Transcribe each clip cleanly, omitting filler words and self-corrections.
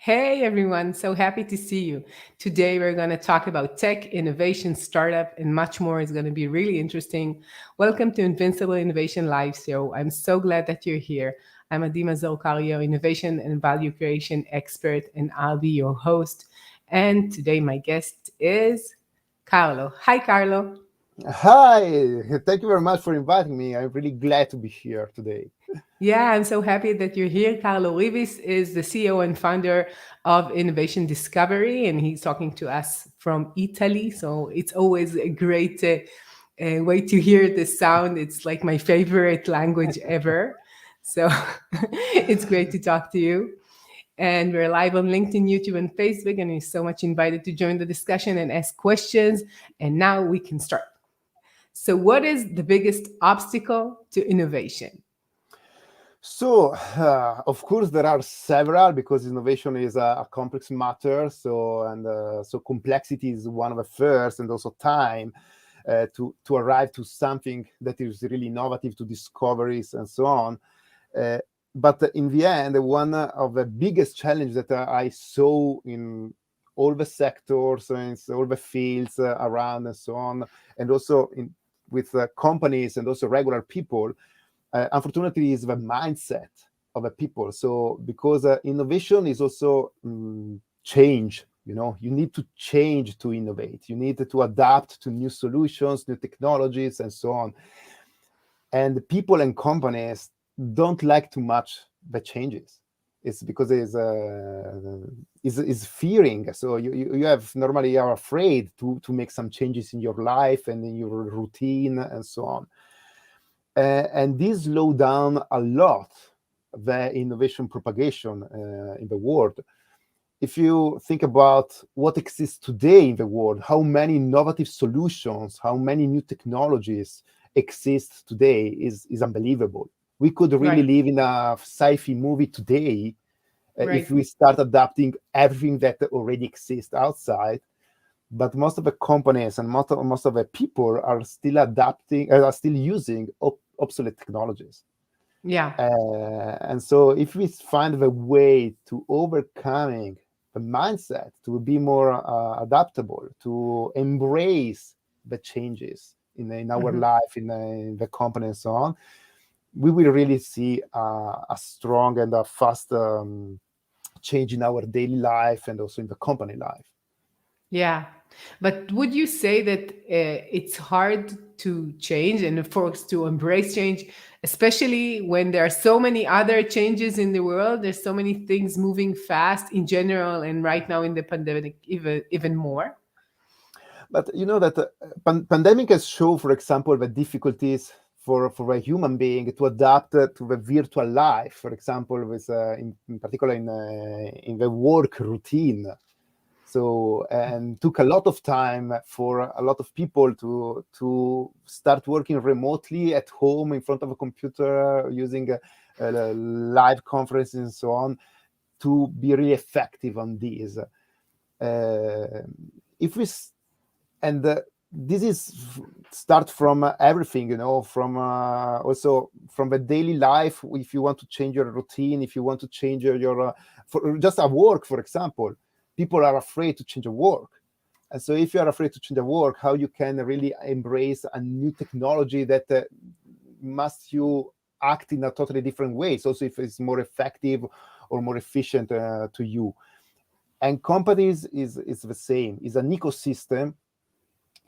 Hey everyone, so happy to see you. Today we're going to talk about tech, innovation, startup, and much more. Is going to be really interesting. Welcome to Invincible Innovation Live Show. I'm so glad that you're here. I'm Mazor, Kario, innovation and value creation expert, and I'll be your host. And today my guest is Carlo. Hi, Carlo. Hi, thank you very much for inviting me. I'm really glad to be here today. Yeah, I'm so happy that you're here. Carlo Rivis is the CEO and founder of Innovation Discovery, and he's talking to us from Italy. So it's always a great way to hear the sound. It's like my favorite language ever. So it's great to talk to you. And we're live on LinkedIn, YouTube, and Facebook, and you're so much invited to join the discussion and ask questions. And now we can start. So, what is the biggest obstacle to innovation? Of course, there are several because innovation is a complex matter. So complexity is one of the first, and also time to arrive to something that is really innovative, to discoveries and so on. Uh, but in the end, one of the biggest challenges that I saw in all the sectors and all the fields around and so on, and also with companies and also regular people, unfortunately, is the mindset of the people. So because innovation is also change. You need to change to innovate. You need to adapt to new solutions, new technologies, and so on. And people and companies don't like too much the changes. It's because is fearing. So you have normally are afraid to make some changes in your life and in your routine and so on. And this slow down a lot the innovation propagation in the world. If you think about what exists today in the world, how many innovative solutions, how many new technologies exist today is unbelievable. We could really Right, live in a sci-fi movie today if right. we start adapting everything that already exists outside. But most of the companies and most of the people are still adapting, are still using obsolete technologies. Yeah. And so if we find the way to overcoming the mindset, to be more adaptable, to embrace the changes in our Mhm. life, in the company and so on, we will really see a strong and a fast change in our daily life and also in the company life. Yeah. But would you say that it's hard to change and, of course, to embrace change, especially when there are so many other changes in the world? There's so many things moving fast in general, and right now in the pandemic, even more. But you know that pandemic has shown, for example, the difficulties for a human being to adapt to the virtual life. For example, with in particular in the work routine. So and took a lot of time for a lot of people to start working remotely at home in front of a computer using live conferences and so on to be really effective on these. Uh, if we and this is start from everything, from also from the daily life. If you want to change your routine, if you want to change your for just a work, for example, people are afraid to change a work. And so if you are afraid to change a work, how you can really embrace a new technology that must you act in a totally different way, so also if it's more effective or more efficient to you. And companies is the same, is an ecosystem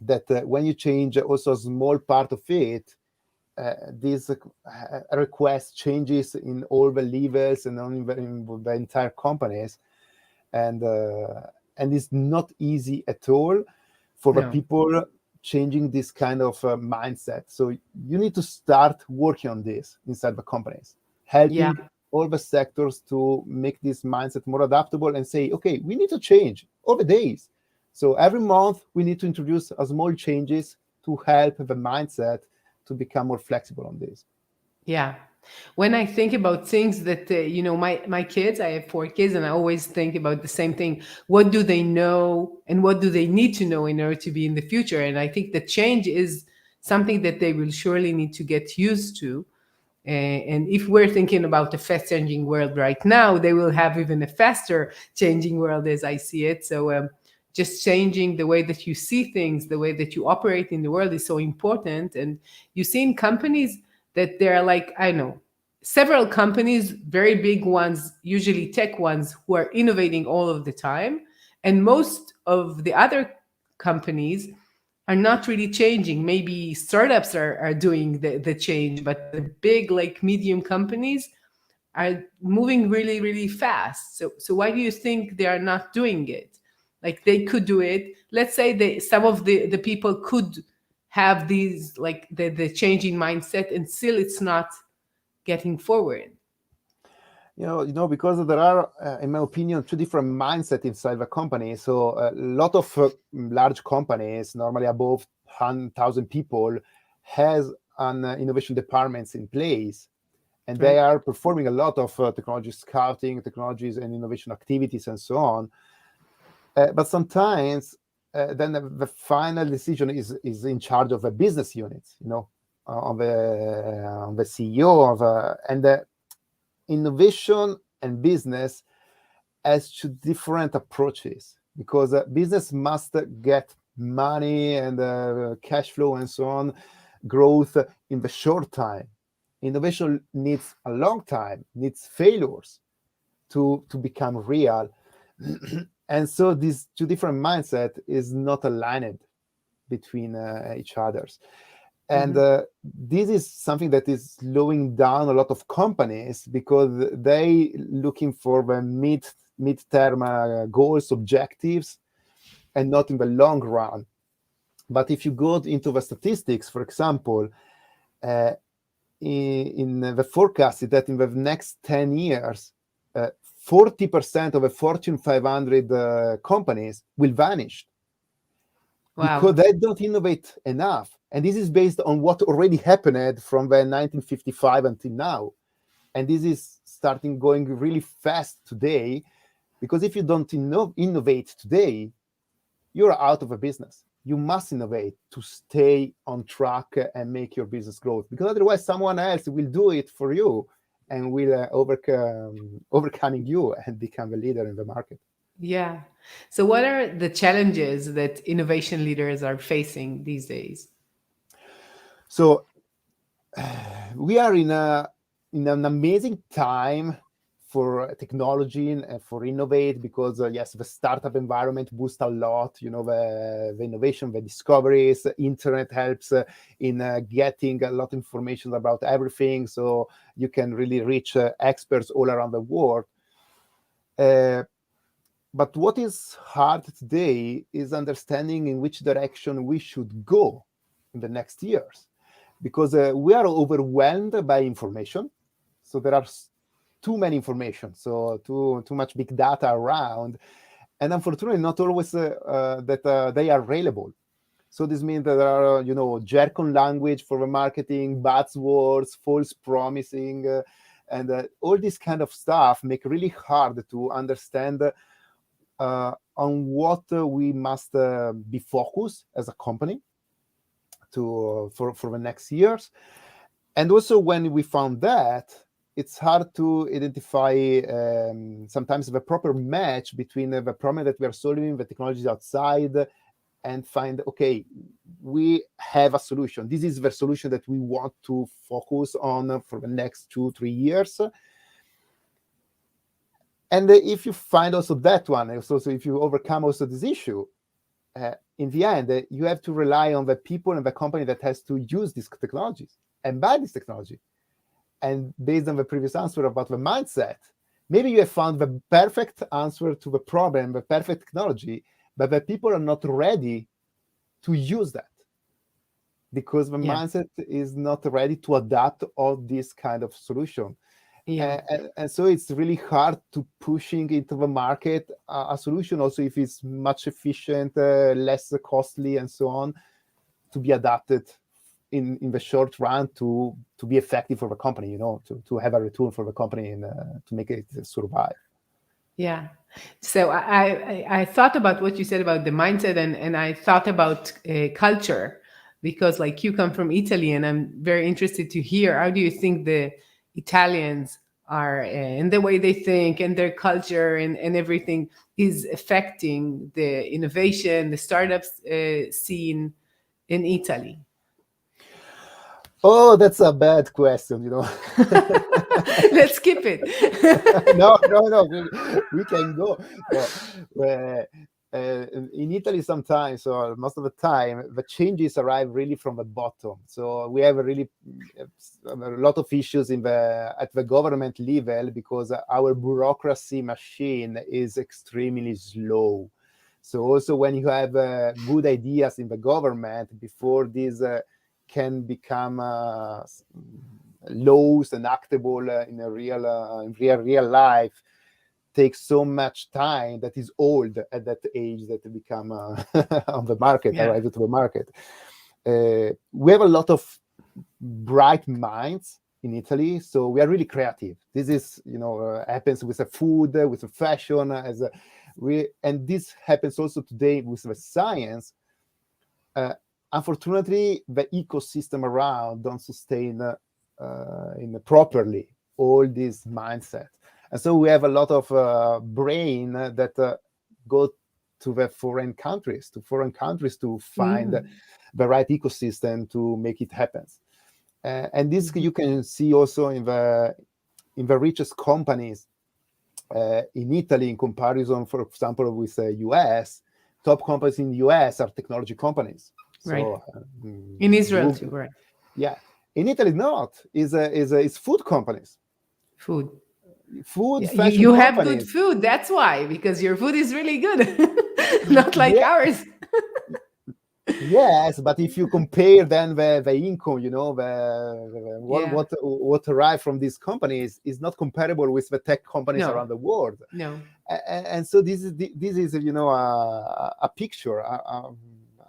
that when you change also a small part of it, this request changes in all the levels and in the entire companies, and uh, and it's not easy at all for the No. people changing this kind of mindset. So you need to start working on this inside the companies, Yeah. helping all the sectors to make this mindset more adaptable and say, okay, we need to change all the days. So every month we need to introduce a small changes to help the mindset to become more flexible on this. Yeah. When I think about things that, my kids, I have four kids, and I always think about the same thing. What do they know and what do they need to know in order to be in the future? And I think the change is something that they will surely need to get used to. And if we're thinking about a fast changing world right now, they will have even a faster changing world as I see it. So just changing the way that you see things, the way that you operate in the world is so important. And you see in companies that they're like, I know, several companies, very big ones, usually tech ones, who are innovating all of the time. And most of the other companies are not really changing. Maybe startups are doing the change, but the big, like medium companies are moving really, really fast. So why do you think they are not doing it? Like they could do it. Let's say some of the people could have these like the changing mindset and still it's not getting forward. Because there are, in my opinion, two different mindsets inside the company. So a lot of large companies, normally above 1,000 people, has an innovation departments in place, and they Right. are performing a lot of technology scouting, technologies and innovation activities, and so on. But sometimes, then the final decision is in charge of a business unit, on the CEO and the innovation and business as to different approaches, because business must get money and cash flow and so on, growth in the short time. Innovation needs a long time, needs failures to become real. And so these two different mindset is not aligned between each others. And Mhm. this is something that is slowing down a lot of companies, because they looking for the mid-term goals, objectives, and not in the long run. But if you go into the statistics, for example, uh, in the forecast is that in the next 10 years, 40% of the Fortune 500 companies will vanish because Wow. they don't innovate enough. And this is based on what already happened from the 1955 until now. And this is starting going really fast today, because if you don't innovate today, you're out of a business. You must innovate to stay on track and make your business grow, because otherwise someone else will do it for you and will overcoming you and become a leader in the market. Yeah. So what are the challenges that innovation leaders are facing these days? So we are in an amazing time for technology and for innovate, because yes, the startup environment boosts a lot, the innovation, the discoveries. Internet helps in getting a lot of information about everything, so you can really reach experts all around the world. uh, but what is hard today is understanding in which direction we should go in the next years, because we are overwhelmed by information. So there are too many information, so too much big data around, and unfortunately, not always that they are available. So this means that there are, jargon language for the marketing, buzzwords, false promising, and all this kind of stuff make really hard to understand on what we must be focused as a company for the next years. And also, when we found that, it's hard to identify sometimes the proper match between the problem that we are solving, the technologies outside, and find, okay, we have a solution. This is the solution that we want to focus on for the next 2-3 years. And if you find also that one, so if you overcome also this issue, in the end, you have to rely on the people and the company that has to use these technologies and buy this technology. And based on the previous answer about the mindset, maybe you have found the perfect answer to the problem, the perfect technology, but the people are not ready to use that, because the Yeah. mindset is not ready to adapt all this kind of solution. Yeah. And so it's really hard to pushing into the market a solution, also if it's much efficient, less costly, and so on, to be adapted in the short run to be effective for the company, to have a return for the company and to make it survive. Yeah. So I thought about what you said about the mindset and I thought about culture. because like you come from Italy, and I'm very interested to hear how do you think the Italians are and the way they think and their culture and everything is affecting the innovation, the startups scene in Italy. Oh, that's a bad question, Let's skip it. No, no, no. We can go. No, in Italy, sometimes, or most of the time, the changes arrive really from the bottom. So we have a lot of issues at the government level because our bureaucracy machine is extremely slow. So also when you have good ideas in the government, before these can become laws enactable in a real life, takes so much time that is old at that age that become on the market, Yeah. arrive to the market. We have a lot of bright minds in Italy, so we are really creative. This is, happens with the food, with the fashion, and this happens also today with the science. Unfortunately, the ecosystem around don't sustain properly all this mindset, and so we have a lot of brain that go to the foreign countries, to find the right ecosystem to make it happen. And this you can see also in the richest companies in Italy in comparison, for example, with the US. Top companies in the US are technology companies. Right. So In Israel too, Google, right? yeah. In Italy, not is food companies, Food. food Yeah, you, fashion you have good companies. food. That's why, because your food is really good, not like Yeah, ours. yes, but if you compare then the income, Yeah. what arrive from these companies is not comparable with the tech companies No. around the world. No. And so this is a picture,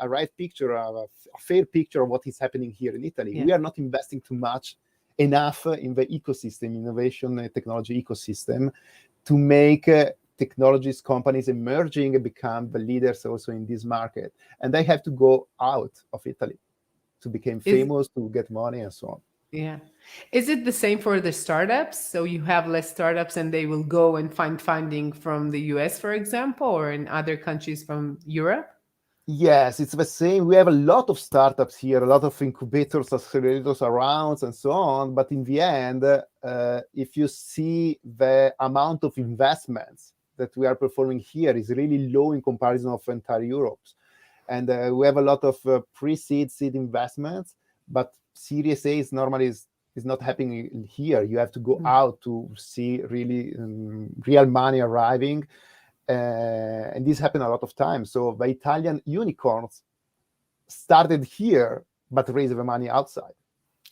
a right picture, a fair picture of what is happening here in Italy. Yeah. We are not investing too much enough in the ecosystem, innovation technology ecosystem, to make technologies companies emerging and become the leaders also in this market, and they have to go out of Italy to become Is famous, to get money and so on. Yeah. Is it the same for the startups? So you have less startups and they will go and find funding from the US, for example, or in other countries from Europe? Yes, it's the same. We have a lot of startups here, a lot of incubators, accelerators around, and so on. But in the end, if you see the amount of investments that we are performing here is really low in comparison of entire Europe. And we have a lot of pre-seed, seed investments, but Series A is normally is not happening here. You have to go out to see really real money arriving. And this happened a lot of times. So the Italian unicorns started here, but raised the money outside.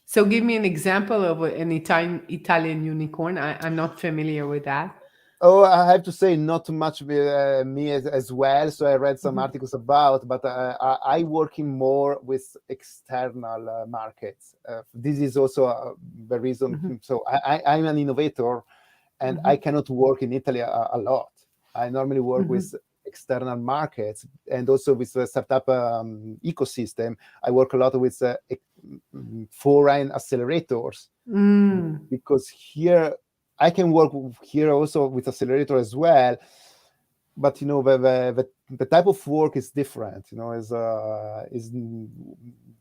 So give me an example of an Italian unicorn. I'm not familiar with that. Oh, I have to say, not too much me as well. So I read some Mhm. articles about, but I working more with external markets. This is also the reason. Mhm. So I'm an innovator, and I Mhm. cannot work in Italy a lot. I normally work with Mhm. external markets and also with the startup ecosystem. I work a lot with foreign accelerators, Mm. because here I can work here also with accelerator as well, but the type of work is different. Is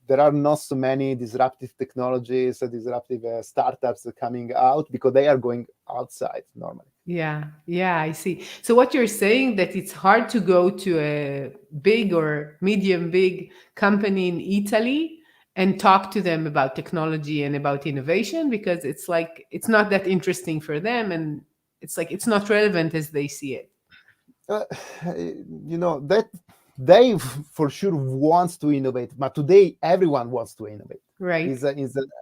there are not so many disruptive technologies, disruptive startups coming out because they are going outside normally. Yeah, yeah, I see. So what you're saying that it's hard to go to a big or medium big company in Italy and talk to them about technology and about innovation because it's like it's not that interesting for them and it's like it's not relevant as they see it, uh, that they for sure wants to innovate, but today everyone wants to innovate. right?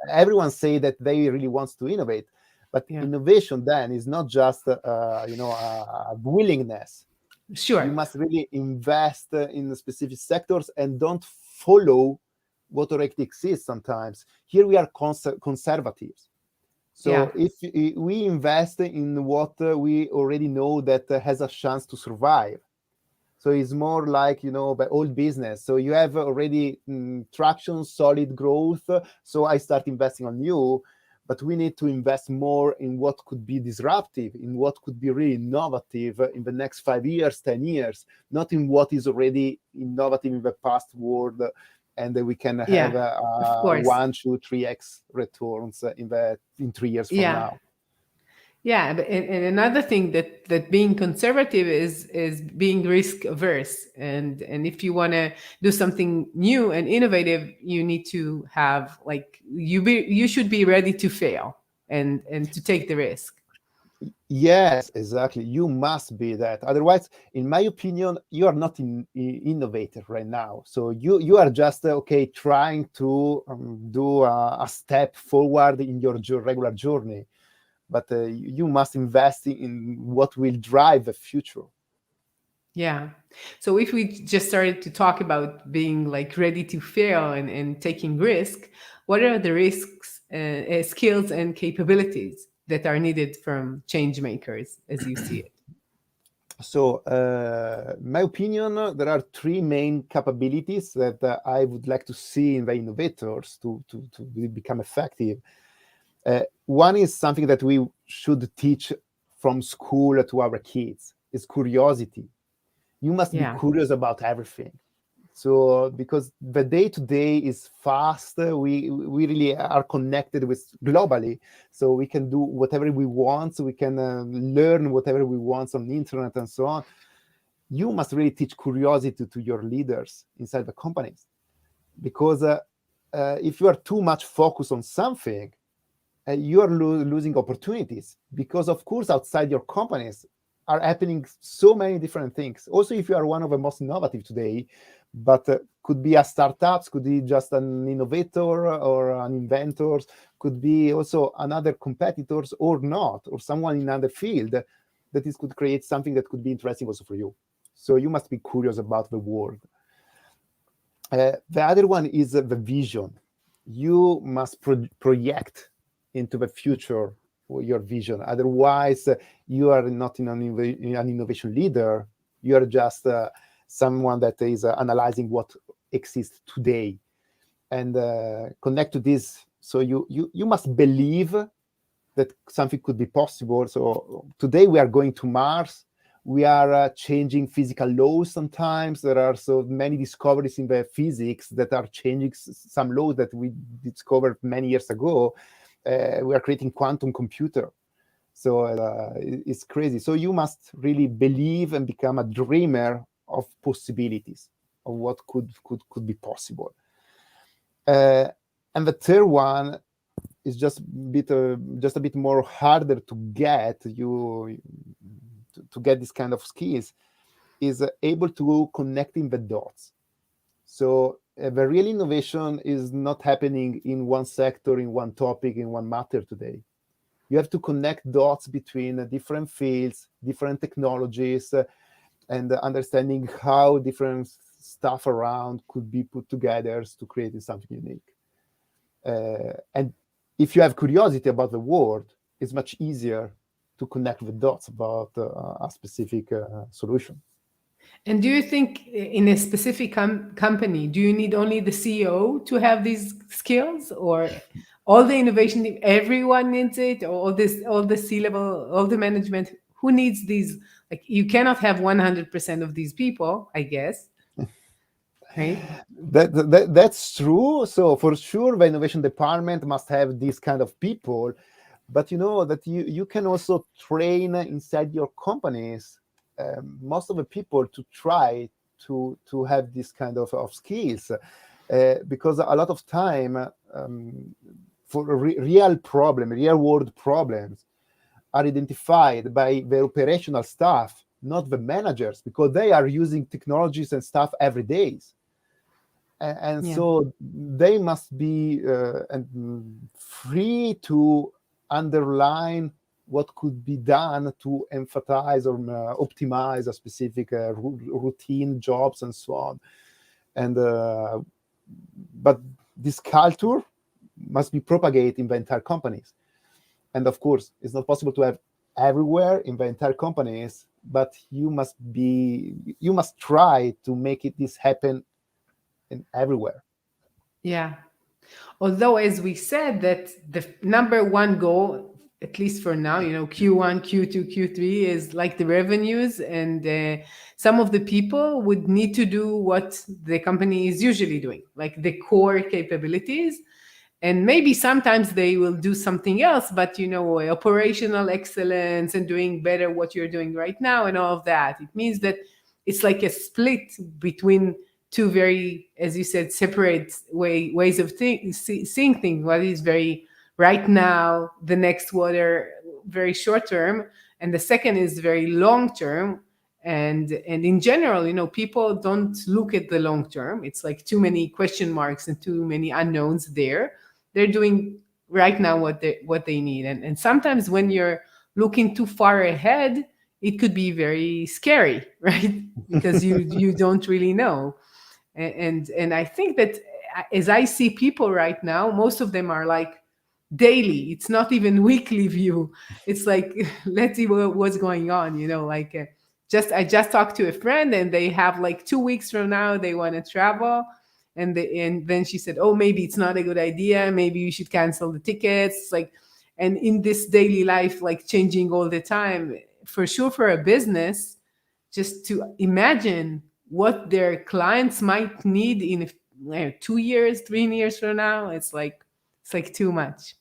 Everyone say that they really wants to innovate, but Yeah. innovation then is not just a willingness. You Sure. must really invest in the specific sectors and don't follow what already exists. Sometimes here we are conservatives. Yeah. So if we invest in what we already know that has a chance to survive. So it's more like, the old business. So you have already traction, solid growth. So I start investing on you, but we need to invest more in what could be disruptive, in what could be really innovative in the next 5 years, 10 years, not in what is already innovative in the past world, and that we can have Yeah, of course. 1, 2, 3x returns in 3 years from Yeah. now. Yeah, and another thing that being conservative is being risk averse, and if you want to do something new and innovative, you need to have like you should be ready to fail and to take the risk. Yes, exactly. You must be that. Otherwise, in my opinion, you are not innovator right now. So you are just okay trying to do a step forward in your regular journey, but you must invest in what will drive the future. Yeah. So if we just started to talk about being like ready to fail and taking risk, what are the risks, skills, and capabilities that are needed from change makers as you see it? So, my opinion, there are three main capabilities that I would like to see in the innovators to become effective. One is something that we should teach from school to our kids, is curiosity. You must be Yeah. curious about everything. So because the day to day is fast, we really are connected with globally, so we can do whatever we want, so we can learn whatever we want on the internet and so on. You must really teach curiosity to your leaders inside the companies, because if you are too much focused on something, you are losing opportunities, because of course outside your companies are happening so many different things. Also, if you are one of the most innovative today, but could be a startups, could be just an innovator or an inventor, could be also another competitors or not, or someone in another field that is could create something that could be interesting also for you. So you must be curious about the world. The other one is the vision. You must project into the future your vision. Otherwise, you are not an innovation leader. You are just someone that is analyzing what exists today, and connect to this. So you must believe that something could be possible. So today we are going to Mars. We are changing physical laws sometimes. There are so many discoveries in the physics that are changing some laws that we discovered many years ago. We are creating quantum computer. So it's crazy. So you must really believe and become a dreamer of possibilities of what could be possible. Uh, and the third one is just a bit more harder to get to get this kind of skills, is able to connecting the dots. So the real innovation is not happening in one sector, in one topic, in one matter today. You have to connect dots between different fields, different technologies, and understanding how different stuff around could be put together to create something unique. And if you have curiosity about the world, it's much easier to connect the dots about a specific solution. And do you think in a specific company, do you need only the CEO to have these skills, or all the innovation, everyone needs it, or all the C level, all the management, who needs these? Like you cannot have 100% of these people, I guess, right? That's true. So for sure, the innovation department must have these kind of people, but you know that you can also train inside your companies most of the people to try to have this kind of skills, because a lot of time for real world problems are identified by the operational staff, not the managers, because they are using technologies and stuff every day. And Yeah. so they must be free to underline what could be done to emphasize or optimize a specific routine jobs and so on. And but this culture must be propagated in the entire companies. And of course, it's not possible to have everywhere in the entire companies but you must try to make this happen in everywhere. Yeah. Although, as we said, that the number one goal, at least for now, Q1, Q2, Q3 is like the revenues, and some of the people would need to do what the company is usually doing, like the core capabilities. And maybe sometimes they will do something else, but operational excellence and doing better what you're doing right now and all of that. It means that it's like a split between two very, as you said, separate ways of seeing things. What is very right now, the next water, very short term, and the second is very long term. And in general, people don't look at the long term. It's like too many question marks and too many unknowns there. They're doing right now what they need. And sometimes when you're looking too far ahead, it could be very scary, right? Because you don't really know. And I think that as I see people right now, most of them are like daily. It's not even weekly view. It's like let's see what's going on. Like I just talked to a friend, and they have like 2 weeks from now they want to travel, and then she said, oh, maybe it's not a good idea. Maybe you should cancel the tickets. Like, and in this daily life, like changing all the time, for sure, for a business, just to imagine what their clients might need in 2 years, 3 years from now, it's like too much.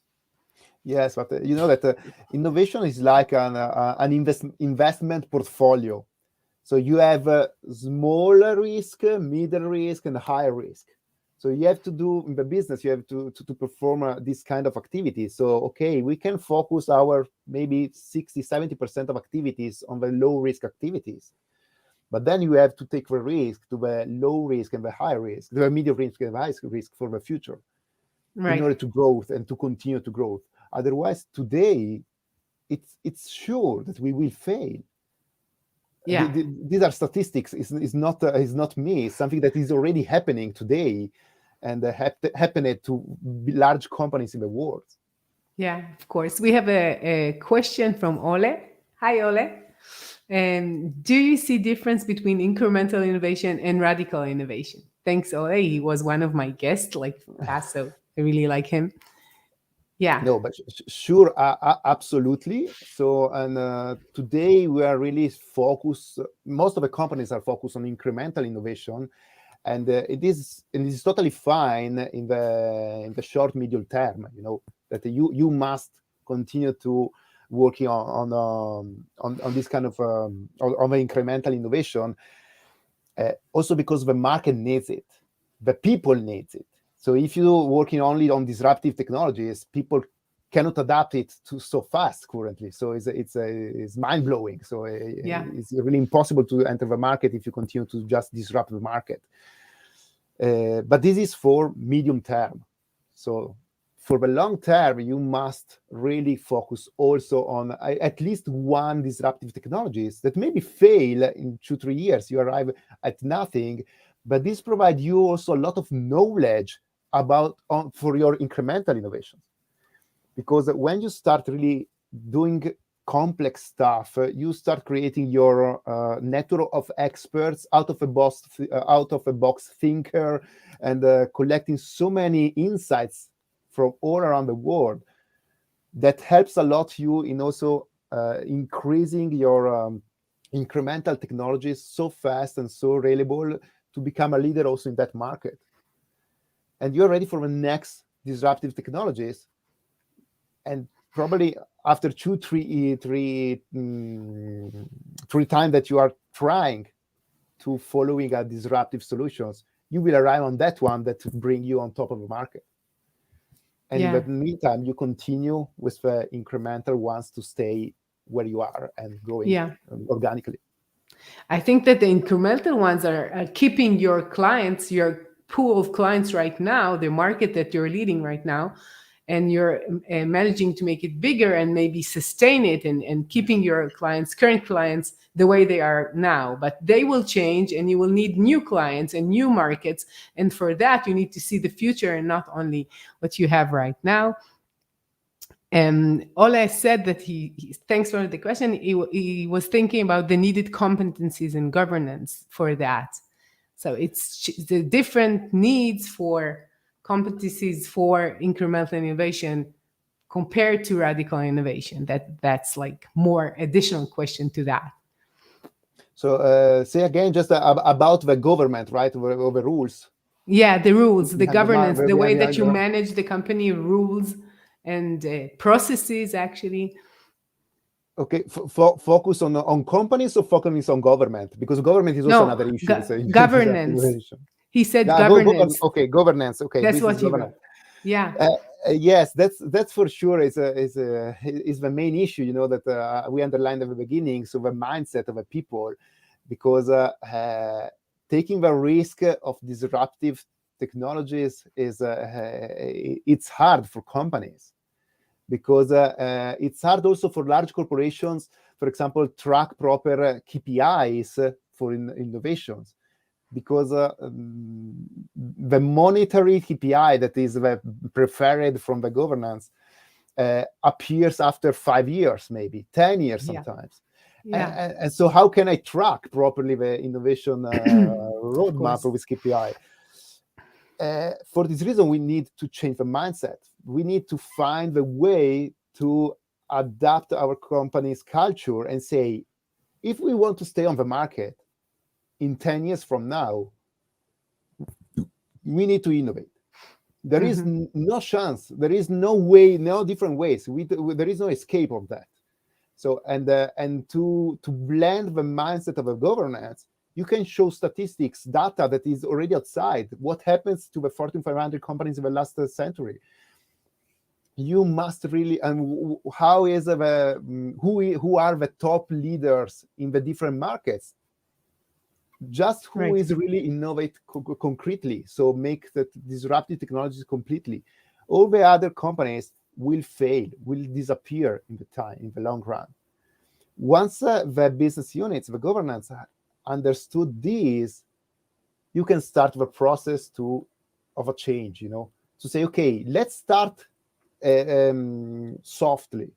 Yes, but you know that innovation is like an investment portfolio. So you have a smaller risk, middle risk, and higher risk. So you have to do in the business, you have to perform this kind of activities. So, okay, we can focus our maybe 60, 70% of activities on the low risk activities. But then you have to take the risk to the low risk and the high risk, the medium risk and the high risk for the future in order Right. to grow and to continue to grow. Otherwise, today, it's sure that we will fail. Yeah. These are statistics. It's not me. It's something that is already happening today, and happened to large companies in the world. Yeah, of course. We have a question from Ole. Hi, Ole. And do you see difference between incremental innovation and radical innovation? Thanks, Ole. He was one of my guests, like past, so I really like him. Yeah. No, but sure, absolutely. So, and today we are really focused. Most of the companies are focused on incremental innovation, and it is totally fine in the short medium term. That you must continue to working on this kind of on the incremental innovation. Also because the market needs it, the people needs it. So if you're working only on disruptive technologies, people cannot adapt it to so fast currently. So it's mind blowing. So Yeah. it's really impossible to enter the market if you continue to just disrupt the market. But this is for medium term. So for the long term, you must really focus also on at least one disruptive technologies that maybe fail in 2-3 years. You arrive at nothing, but this provides you also a lot of knowledge for your incremental innovations. Because when you start really doing complex stuff, you start creating your network of experts, out of a box thinker, and collecting so many insights from all around the world that helps a lot you in also increasing your incremental technologies so fast and so reliable to become a leader also in that market. And you're ready for the next disruptive technologies. And probably after 3 times that you are trying to following a disruptive solutions, you will arrive on that one that will bring you on top of the market. And in Yeah. the meantime, you continue with the incremental ones to stay where you are and growing Yeah. organically. I think that the incremental ones are keeping your clients, your pool of clients right now, the market that you're leading right now, and you're managing to make it bigger and maybe sustain it, and keeping your current clients, the way they are now. But they will change, and you will need new clients and new markets. And for that, you need to see the future and not only what you have right now. Ole said that thanks for the question. He was thinking about the needed competencies and governance for that. So it's the different needs for competencies for incremental innovation compared to radical innovation. That's like more additional question to that. So say again, just about the government, right? Over rules. Yeah, the rules, the governance, Where the we way have that you manage the company rules and processes actually. Okay, focus on companies or focus on government, because government is also No, another issue. So in disruptive governance. innovation. He said Yeah, governance. okay, governance. Okay, That's this is what he governance. wrote. Yeah. Yes, that's for sure is the main issue. You know that we underlined at the beginning. So the mindset of the people, because taking the risk of disruptive technologies is it's hard for companies, because it's hard also for large corporations, for example, track proper KPIs for innovations, because the monetary KPI that is the preferred from the governance appears after 5 years, maybe 10 years Yeah. sometimes. Yeah. And so how can I track properly the innovation Of roadmap course. with KPI? For this reason, we need to change the mindset. We need to find a way to adapt our company's culture and say, if we want to stay on the market in 10 years from now, we need to innovate. There is no chance. There is no way, no different ways. There is no escape of that. So, and to blend the mindset of a governance, you can show statistics, data that is already outside. What happens to the Fortune 500 companies in the last century? You must really, and how is the who are the top leaders in the different markets? Just who Right. is really innovate concretely, so make the disruptive technologies completely. All the other companies will fail, will disappear in the long run. Once the business units, the governance understood this, you can start the process of a change, to say, okay, let's start softly.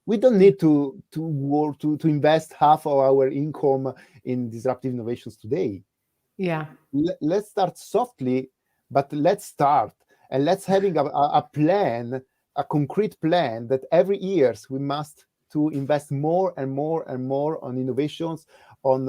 We don't need to work to invest half of our income in disruptive innovations today. Yeah. Let's start softly, but let's start, and let's having a plan, a concrete plan that every years we must to invest more and more and more on innovations, on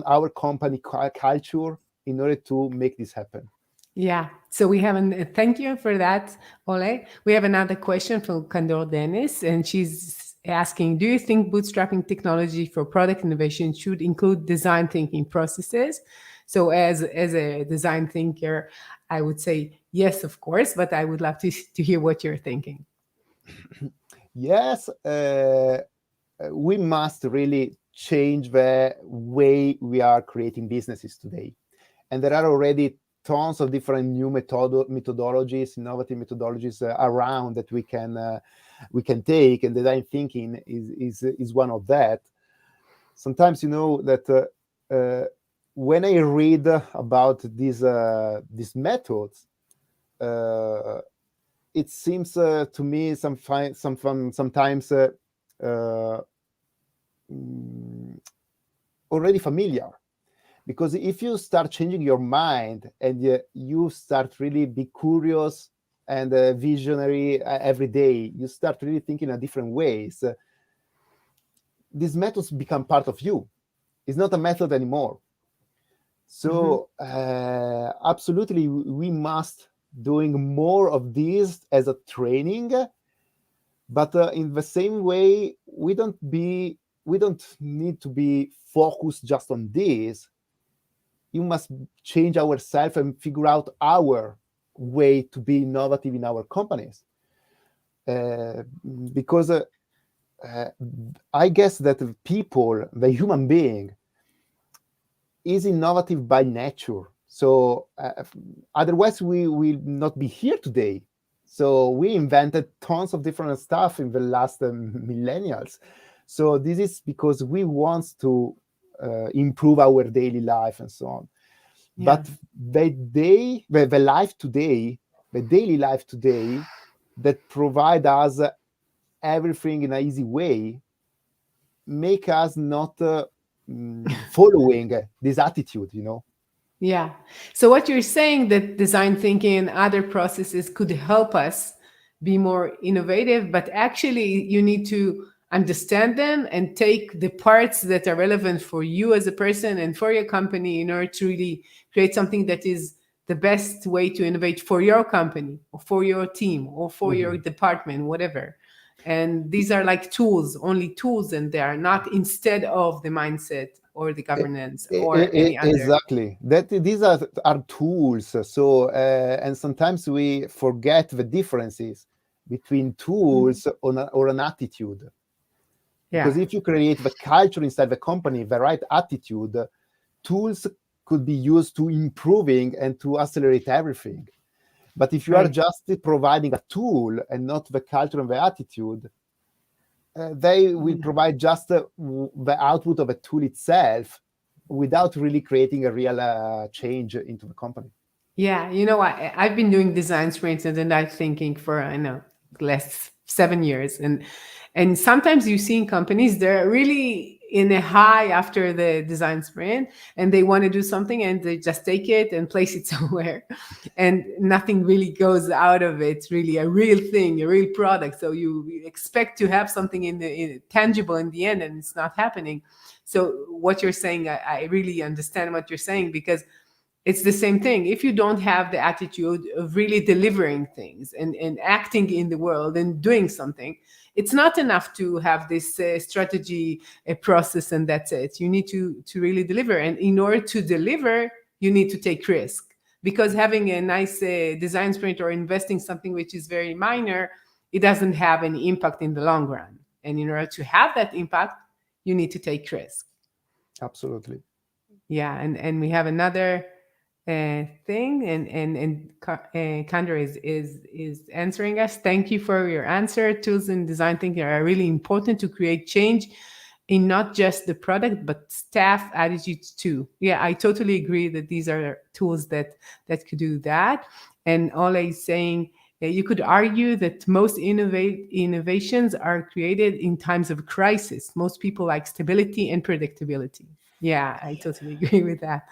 our company culture, in order to make this happen. Yeah. So we have thank you for that, Ole. We have another question from Kandor Dennis, and she's asking, do you think bootstrapping technology for product innovation should include design thinking processes? So as a design thinker, I would say yes, of course, but I would love to hear what you're thinking. Yes, we must really change the way we are creating businesses today. And there are already tons of different new methodologies, innovative methodologies around that we can take, and design thinking is one of that. Sometimes that when I read about these methods, it seems to me sometimes already familiar. Because if you start changing your mind and you start really be curious and visionary every day, you start really thinking in different ways, these methods become part of you. It's not a method anymore. So absolutely, we must doing more of this as a training, but in the same way, we don't need to be focused just on this. You must change ourselves and figure out our way to be innovative in our companies. Because I guess that people, the human being, is innovative by nature. So otherwise we will not be here today. So we invented tons of different stuff in the last millennials. So this is because we want to improve our daily life and so on. Yeah. But the life today, the daily life today, that provide us everything in an easy way make us not following this attitude, you know. Yeah. So what you're saying that design thinking and other processes could help us be more innovative, but actually you need to understand them and take the parts that are relevant for you as a person and for your company in order to really create something that is the best way to innovate for your company or for your team or for your Mhm. department, whatever. And these are like tools, only tools, and they are not instead of the mindset or the E- governance or any other. Exactly. That these are tools. So and sometimes we forget the differences between Mhm. tools or an attitude. Yeah. Because if you create the culture inside the company, the right attitude, tools could be used to improving and to accelerate everything. But if you are Right. just providing a tool and not the culture and the attitude, they will Yeah. provide just the output of a tool itself without really creating a real change into the company. Yeah. I've been doing design sprints and then I'm thinking for, I know, last 7 years. And sometimes you see in companies, they're really in a high after the design sprint and they want to do something and they just take it and place it somewhere. And nothing really goes out of it, really a real thing, a real product. So you expect to have something tangible in the end and it's not happening. So what you're saying, I really understand what you're saying because it's the same thing. If you don't have the attitude of really delivering things and acting in the world and doing something, it's not enough to have this strategy process and that's it. You need to really deliver, and in order to deliver you need to take risk, because having a nice design sprint or investing something which is very minor, it doesn't have any impact in the long run. And in order to have that impact, you need to take risk. Absolutely. Yeah, and we have another thing, and Kandra is answering us. Thank you for your answer. Tools in design thinking are really important to create change in not just the product but staff attitudes too. Yeah, I totally agree that these are tools that could do that. And Ola is saying you could argue that most innovations are created in times of crisis. Most people like stability and predictability. Yeah, I totally agree with that.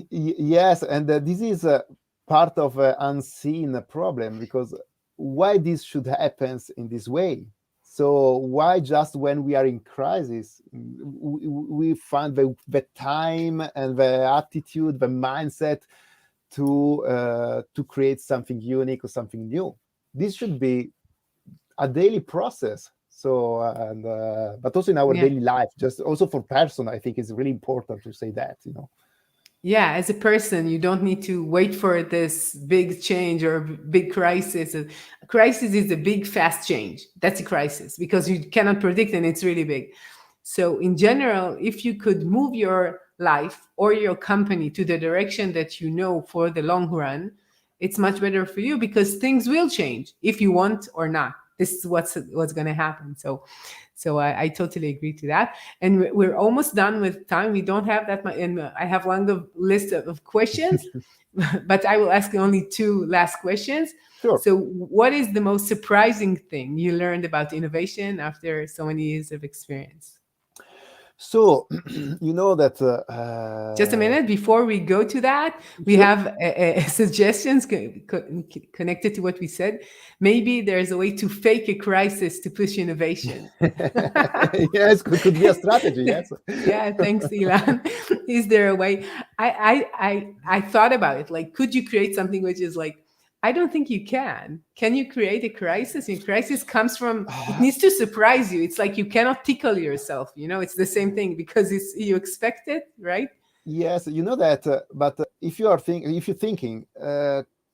Yes, and this is part of an unseen problem, because why this should happen in this way? So why just when we are in crisis we find the time and the attitude, the mindset to create something unique or something new? This should be a daily process. So and but also in our Yeah. daily life, just also for person, I think it's really important to say that, you know. Yeah, as a person, you don't need to wait for this big change or big crisis. A crisis is a big, fast change. That's a crisis because you cannot predict and it's really big. So, in general, if you could move your life or your company to the direction that you know for the long run, it's much better for you because things will change if you want or not. This is what's going to happen. So I totally agree to that. And we're almost done with time. We don't have that much, and I have a long list of questions, but I will ask only two last questions. Sure. So, what is the most surprising thing you learned about innovation after so many years of experience? So you know that Just a minute before we go to that, we sure. have suggestions connected to what we said. Maybe there's a way to fake a crisis to push innovation. Yes, could be a strategy. Yes. Yeah, thanks, Ilan. Is there a way? I thought about it. Like, could you create something which is like, I don't think you can. Can you create a crisis? And crisis comes from, it needs to surprise you. It's like you cannot tickle yourself. It's the same thing because it's you expect it, right? Yes, you know that. But if you're thinking,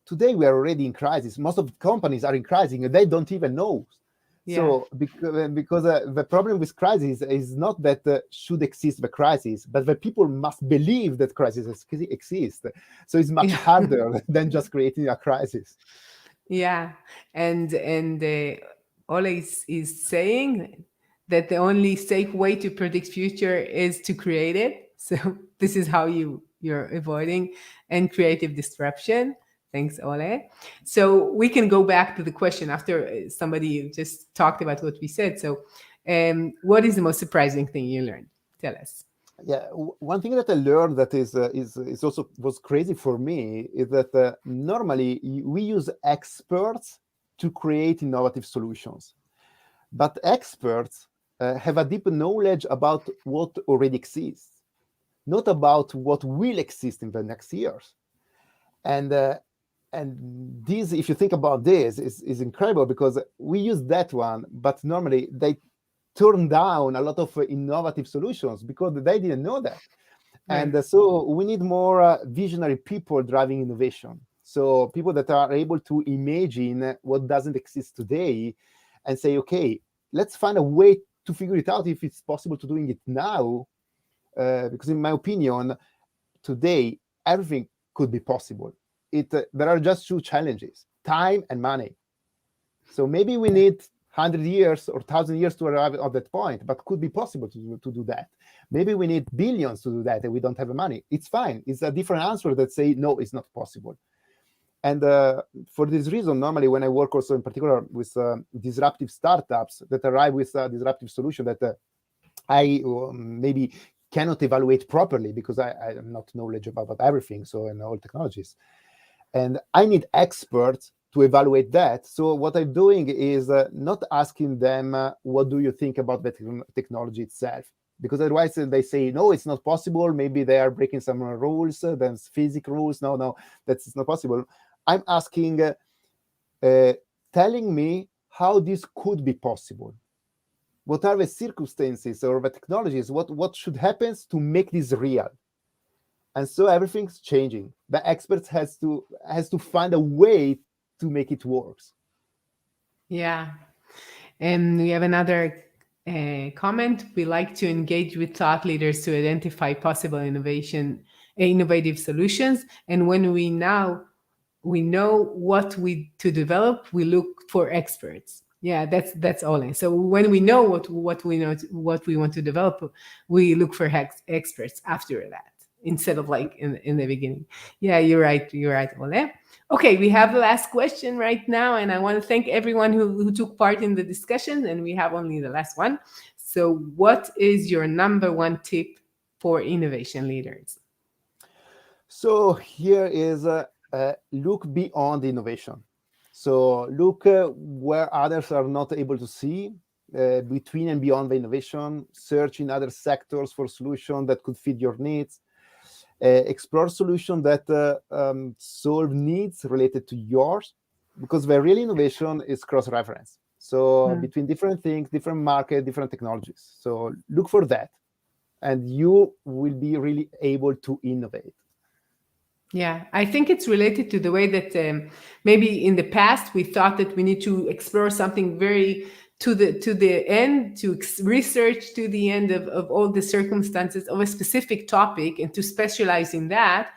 today we are already in crisis. Most of the companies are in crisis, and they don't even know. Yeah. So because the problem with crisis is not that should exist the crisis, but the people must believe that crisis exists. So it's much Yeah. harder than just creating a crisis. Yeah, and Ola is saying that the only safe way to predict future is to create it. So this is how you're avoiding and creative disruption. Thanks, Ole. So we can go back to the question after somebody just talked about what we said. So, what is the most surprising thing you learned? Tell us. Yeah, one thing that I learned that is also was crazy for me is that normally we use experts to create innovative solutions, but experts have a deep knowledge about what already exists, not about what will exist in the next years. And this, if you think about this, is incredible because we use that one, but normally they turn down a lot of innovative solutions because they didn't know that. Right. And so we need more visionary people driving innovation. So people that are able to imagine what doesn't exist today and say, okay, let's find a way to figure it out if it's possible to doing it now. Because in my opinion, today, everything could be possible. There are just two challenges, time and money. So maybe we need 100 years or 1,000 years to arrive at that point, but could be possible to do that. Maybe we need billions to do that and we don't have the money. It's fine. It's a different answer that say, no, it's not possible. And for this reason, normally when I work also in particular with disruptive startups that arrive with a disruptive solution that I maybe cannot evaluate properly because I am not knowledgeable about everything, so in all technologies. And I need experts to evaluate that. So what I'm doing is not asking them, what do you think about the technology itself? Because otherwise they say, no, it's not possible. Maybe they are breaking some rules, then physics rules. No, that's not possible. I'm asking, telling me how this could be possible. What are the circumstances or the technologies? What should happen to make this real? And so everything's changing. The experts has to find a way to make it work. Yeah. And we have another comment. We like to engage with thought leaders to identify possible innovative solutions. And when we know what we to develop, we look for experts. Yeah, that's all. So when we know what we want to develop, we look for experts after that instead of like in the beginning. Yeah, you're right, Ole. Okay, we have the last question right now, and I want to thank everyone who took part in the discussion, and we have only the last one. So what is your number one tip for innovation leaders? So here is look beyond innovation. So look where others are not able to see, between and beyond the innovation. Search in other sectors for solutions that could fit your needs. Explore solutions that solve needs related to yours, because the real innovation is cross-reference. So between different things, different market, different technologies. So look for that, and you will be really able to innovate. Yeah, I think it's related to the way that maybe in the past we thought that we need to explore something very to the end, to research to the end of all the circumstances of a specific topic and to specialize in that.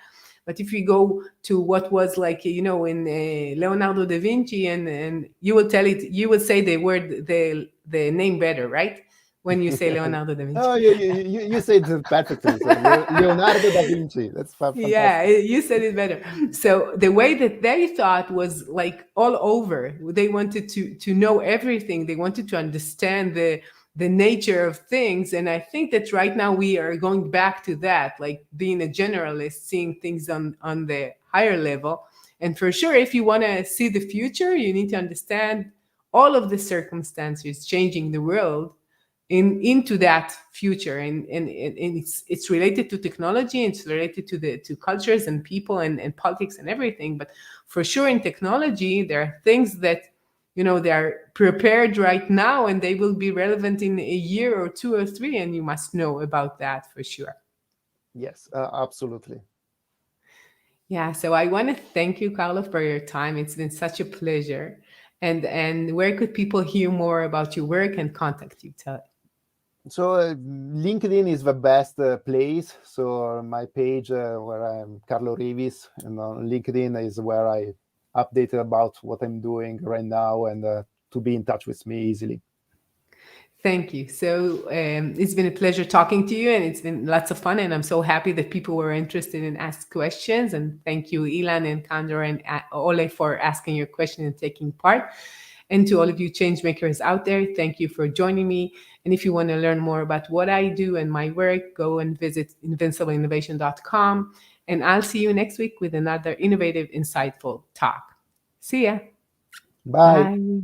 But if you go to what was like, in Leonardo da Vinci, and you will you will say the name better, right? When you say Leonardo da Vinci. Oh, you said it perfectly. So Leonardo da Vinci. That's Yeah, fantastic. you said it better. So the way that they thought was like all over. They wanted to know everything. They wanted to understand the nature of things. And I think that right now we are going back to that, like being a generalist, seeing things on the higher level. And for sure, if you want to see the future, you need to understand all of the circumstances changing the world into that future, and it's related to technology, it's related to cultures and people and politics and everything. But for sure in technology there are things that they are prepared right now and they will be relevant in a year or two or three, and you must know about that for sure. Yes, absolutely. Yeah, so I want to thank you, Carlo, for your time. It's been such a pleasure. And where could people hear more about your work and contact you? Tell. So LinkedIn is the best place. So my page where I'm Carlo Rivis, and on LinkedIn is where I update about what I'm doing right now, and to be in touch with me easily. Thank you. So it's been a pleasure talking to you, and it's been lots of fun. And I'm so happy that people were interested in ask questions. And thank you, Ilan and Kandor and Ole, for asking your question and taking part. And to all of you change makers out there, thank you for joining me. And if you want to learn more about what I do and my work, go and visit invincibleinnovation.com. And I'll see you next week with another innovative, insightful talk. See ya. Bye. Bye.